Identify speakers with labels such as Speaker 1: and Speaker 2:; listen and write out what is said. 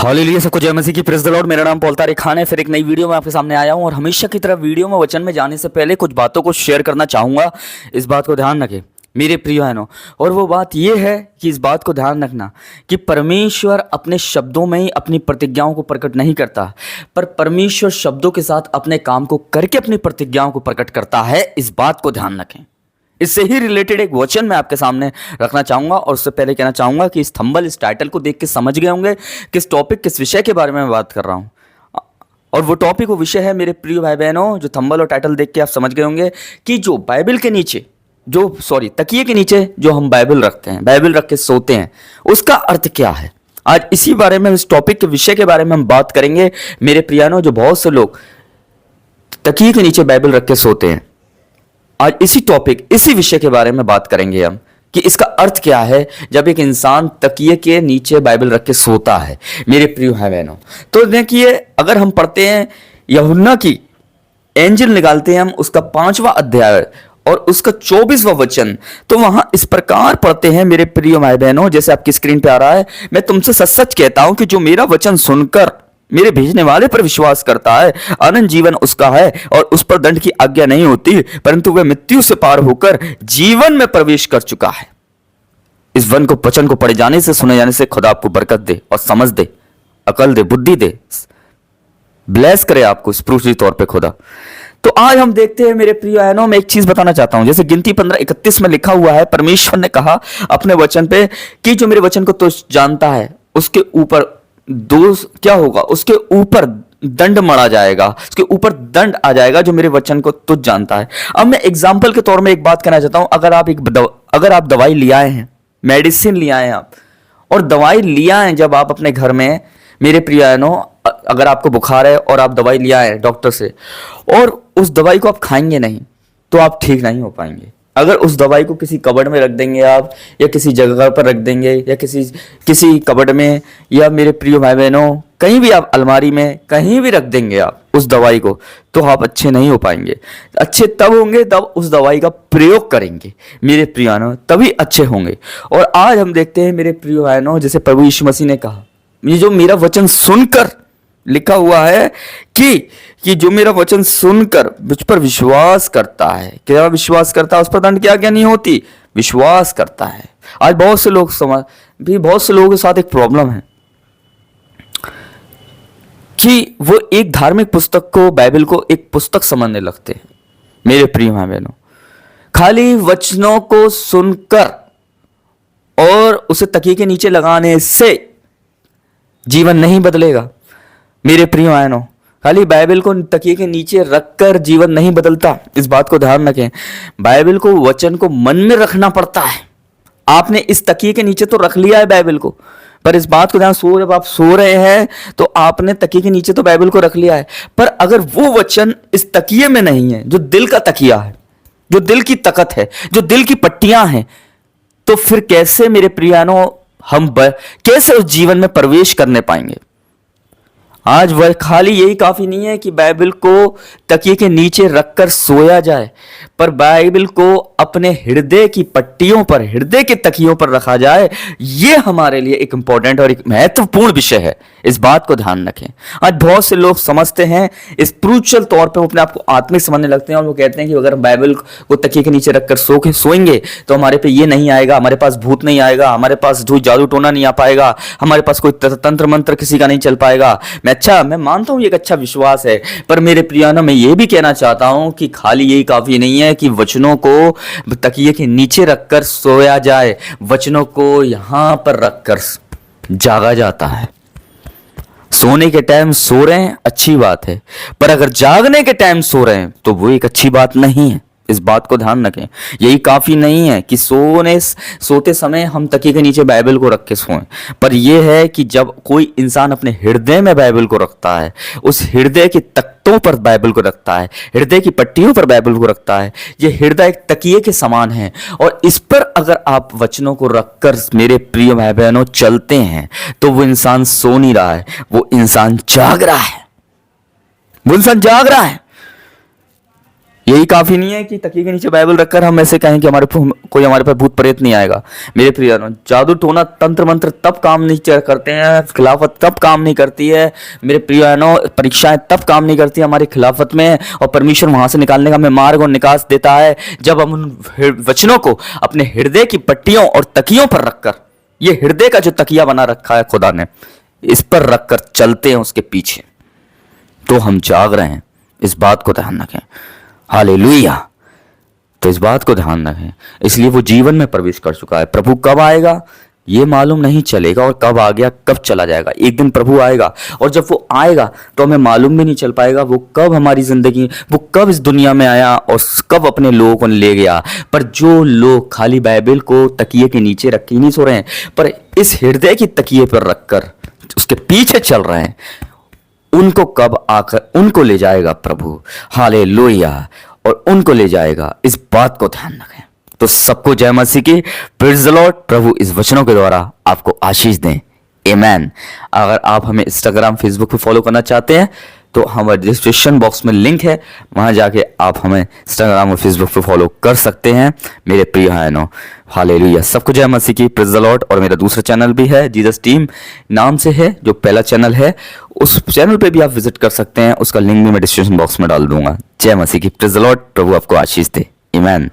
Speaker 1: Hallelujah, सबको जय मसीह की, प्रेज़ द लॉर्ड। मेरा नाम पौल तारिक खान है। फिर एक नई वीडियो में आपके सामने आया हूं और हमेशा की तरह वीडियो में वचन में जाने से पहले कुछ बातों को शेयर करना चाहूँगा। इस बात को ध्यान रखें मेरे प्रिय बहनों, और वो बात ये है कि इस बात को ध्यान रखना कि परमेश्वर अपने शब्दों में ही अपनी प्रतिज्ञाओं को प्रकट नहीं करता, पर परमेश्वर शब्दों के साथ अपने काम को करके अपनी प्रतिज्ञाओं को प्रकट करता है। इस बात को ध्यान रखें। इससे ही रिलेटेड एक वचन मैं आपके सामने रखना चाहूँगा और उससे पहले कहना चाहूँगा कि इस थंबल, इस टाइटल को देख के समझ गए होंगे किस टॉपिक, किस विषय के बारे में मैं बात कर रहा हूँ। और वो टॉपिक, वो विषय है मेरे प्रिय भाई बहनों, जो थंबल और टाइटल देख के आप समझ गए होंगे कि जो बाइबल के नीचे, तकिए के नीचे जो हम बाइबल रखते हैं, बाइबल रख के सोते हैं, उसका अर्थ क्या है। आज इसी बारे में, इस टॉपिक के विषय के बारे में हम बात करेंगे मेरे प्रियानो। जो बहुत से लोग तकिए के नीचे बाइबल रख के सोते हैं, आज इसी टॉपिक, इसी विषय के बारे में बात करेंगे हम कि इसका अर्थ क्या है जब एक इंसान तकिए के नीचे बाइबल रख के सोता है मेरे प्रिय भाई बहनों। तो देखिए, अगर हम पढ़ते हैं यूहन्ना की इंजील, निकालते हैं हम उसका 5वां अध्याय और उसका 24वां वचन, तो वहां इस प्रकार पढ़ते हैं मेरे प्रिय भाई बहनों, जैसे आपकी स्क्रीन पे आ रहा है। मैं तुमसे सच सच कहता हूं कि जो मेरा वचन सुनकर मेरे भेजने वाले पर विश्वास करता है, अनंत जीवन उसका है और उस पर दंड की आज्ञा नहीं होती, परंतु वह मृत्यु से पार होकर जीवन में प्रवेश कर चुका है। इस वचन को पढ़े जाने से, सुने जाने से खुदा आपको बरकत दे और समझ दे, अकल दे, बुद्धि दे, ब्लेस करे आपको स्पिरिचुअली तौर पे खुदा। तो आज हम देखते हैं मेरे प्रिय बहनों, मैं एक चीज बताना चाहता हूं। जैसे गिनती 15:31 में लिखा हुआ है, परमेश्वर ने कहा अपने वचन पे कि जो मेरे वचन को तो जानता है, उसके ऊपर दोष क्या होगा, उसके ऊपर दंड मरा जाएगा, उसके ऊपर दंड आ जाएगा जो मेरे वचन को तुझ जानता है। अब मैं एग्जाम्पल के तौर में एक बात कहना चाहता हूं। अगर आप दवाई ले आए हैं, मेडिसिन ले आए हैं आप, और दवाई लिया है जब आप अपने घर में मेरे प्रियजनों, अगर आपको बुखार है और आप दवाई लिया है डॉक्टर से, और उस दवाई को आप खाएंगे नहीं, तो आप ठीक नहीं हो पाएंगे। अगर उस दवाई को किसी कबर्ड में रख देंगे आप, या किसी जगह पर रख देंगे, या किसी कबर्ड में, या मेरे प्रिय भाई बहनों कहीं भी आप अलमारी में कहीं भी रख देंगे आप उस दवाई को, तो आप अच्छे नहीं हो पाएंगे। अच्छे तब होंगे तब उस दवाई का प्रयोग करेंगे मेरे प्रियानो, तभी अच्छे होंगे। और आज हम देखते हैं मेरे प्रिय बहनों, जैसे प्रभु यीशु मसीह ने कहा, ये जो मेरा वचन सुनकर, लिखा हुआ है कि जो मेरा वचन सुनकर मुझ पर विश्वास करता है, क्या विश्वास करता है, उस पर दंड की आज्ञा नहीं होती, विश्वास करता है। आज बहुत से लोगों के साथ एक प्रॉब्लम है कि वो एक धार्मिक पुस्तक को, बाइबल को एक पुस्तक समझने लगते हैं मेरे प्रिय भाई बहनों। खाली वचनों को सुनकर और उसे तकिए के नीचे लगाने से जीवन नहीं बदलेगा मेरे प्रिय बहनों। खाली बाइबल को तकिए के नीचे रखकर जीवन नहीं बदलता, इस बात को ध्यान रखें। बाइबल को, वचन को मन में रखना पड़ता है। आपने इस तकिए के नीचे तो रख लिया है बाइबल को, पर इस बात को ध्यान, जब आप सो रहे हैं तो आपने तकिए के नीचे तो बाइबल को रख लिया है, पर अगर वो वचन इस तकिए में नहीं है, जो दिल का तकिया है, जो दिल की तकत है, जो दिल की पट्टियां हैं, तो फिर कैसे मेरे प्रियानो हम कैसे उस जीवन में प्रवेश करने पाएंगे। आज वह खाली यही काफी नहीं है कि बाइबल को तकिए के नीचे रखकर सोया जाए, पर बाइबल को अपने हृदय की पट्टियों पर, हृदय के तकियों पर रखा जाए। यह हमारे लिए एक इंपॉर्टेंट और एक महत्वपूर्ण विषय है, इस बात को ध्यान रखें। आज बहुत से लोग समझते हैं, स्पिरिचुअल तौर पे वो अपने आप को आत्मिक समझने लगते हैं, और वो कहते हैं कि अगर हम बाइबल को तकिए के नीचे रखकर सोएंगे तो हमारे पे ये नहीं आएगा, हमारे पास भूत नहीं आएगा, हमारे पास जादू टोना नहीं आ पाएगा, हमारे पास कोई तंत्र मंत्र किसी का नहीं चल पाएगा। मैं मानता हूं ये एक अच्छा विश्वास है, पर मेरे प्रियानो, मैं ये भी कहना चाहता हूं कि खाली यही काफी नहीं है कि वचनों को तकिए के नीचे रखकर सोया जाए। वचनों को यहां पर रखकर जागा जाता है। सोने के टाइम सो रहे हैं, अच्छी बात है, पर अगर जागने के टाइम सो रहे हैं तो वो एक अच्छी बात नहीं है, इस बात को ध्यान रखें। यही काफी नहीं है कि सोते समय हम तकिए के नीचे बाइबल को रख के सोएं, पर यह है कि जब कोई इंसान अपने हृदय में बाइबल को रखता है, उस हृदय के तख्तों पर बाइबल को रखता है, हृदय की पट्टियों पर बाइबल को रखता है। यह हृदय एक तकिए के समान है, और इस पर अगर आप वचनों को रखकर मेरे प्रिय भाई बहनों चलते हैं, तो वो इंसान सो नहीं रहा है, वो इंसान जाग रहा है, वो इंसान जाग रहा है। यही काफ़ी नहीं है कि तकिए के नीचे बाइबल रखकर हम ऐसे कहें कि कोई हमारे पर भूत प्रेत नहीं आएगा। मेरे प्रियजनों, जादू टोना तंत्र मंत्र तब काम नहीं करते हैं, खिलाफत तब काम नहीं करती है। मेरे प्रियजनों, परीक्षाएं तब काम नहीं करती हमारी खिलाफत में, और परमेश्वर वहां से निकालने का हमें मार्ग और निकास देता है जब हम उन वचनों को अपने हृदय की पट्टियों और तकियों पर रखकर, ये हृदय का जो तकिया बना रखा है खुदा ने, इस पर रखकर चलते हैं उसके पीछे, तो हम जाग रहे हैं। इस बात को ध्यान रखें। हालेलुया। तो इस बात को ध्यान रखें, इसलिए वो जीवन में प्रवेश कर चुका है। प्रभु कब आएगा ये मालूम नहीं चलेगा, और कब आ गया कब चला जाएगा। एक दिन प्रभु आएगा, और जब वो आएगा तो हमें मालूम भी नहीं चल पाएगा वो कब हमारी जिंदगी, वो कब इस दुनिया में आया और कब अपने लोगों को ले गया। पर जो लोग खाली बाइबल को तकिए के नीचे रख के नहीं सो रहे हैं, पर इस हृदय की तकिए पर रखकर उसके पीछे चल रहे हैं, उनको कब आकर उनको ले जाएगा प्रभु। हालेलुया। और उनको ले जाएगा, इस बात को ध्यान रखें। तो सबको जय मसीह की, प्रेज़ द लॉर्ड। प्रभु इस वचनों के द्वारा आपको आशीष दें। आमेन। अगर आप हमें इंस्टाग्राम फेसबुक पे फॉलो करना चाहते हैं तो हमारे डिस्क्रिप्शन बॉक्स में लिंक है, वहां जाके आप हमें इंस्टाग्राम और फेसबुक पे फॉलो कर सकते हैं मेरे प्रिय भाइयों। हालेलुया। सबको जय मसीह की, प्रेज़ द लॉर्ड। और मेरा दूसरा चैनल भी है, जीसस टीम नाम से है, जो पहला चैनल है, उस चैनल पे भी आप विजिट कर सकते हैं। उसका लिंक भी मैं डिस्क्रिप्शन बॉक्स में डाल दूंगा। जय मसीह की, प्रेज़ द लॉर्ड। प्रभु आपको आशीष दे। आमेन।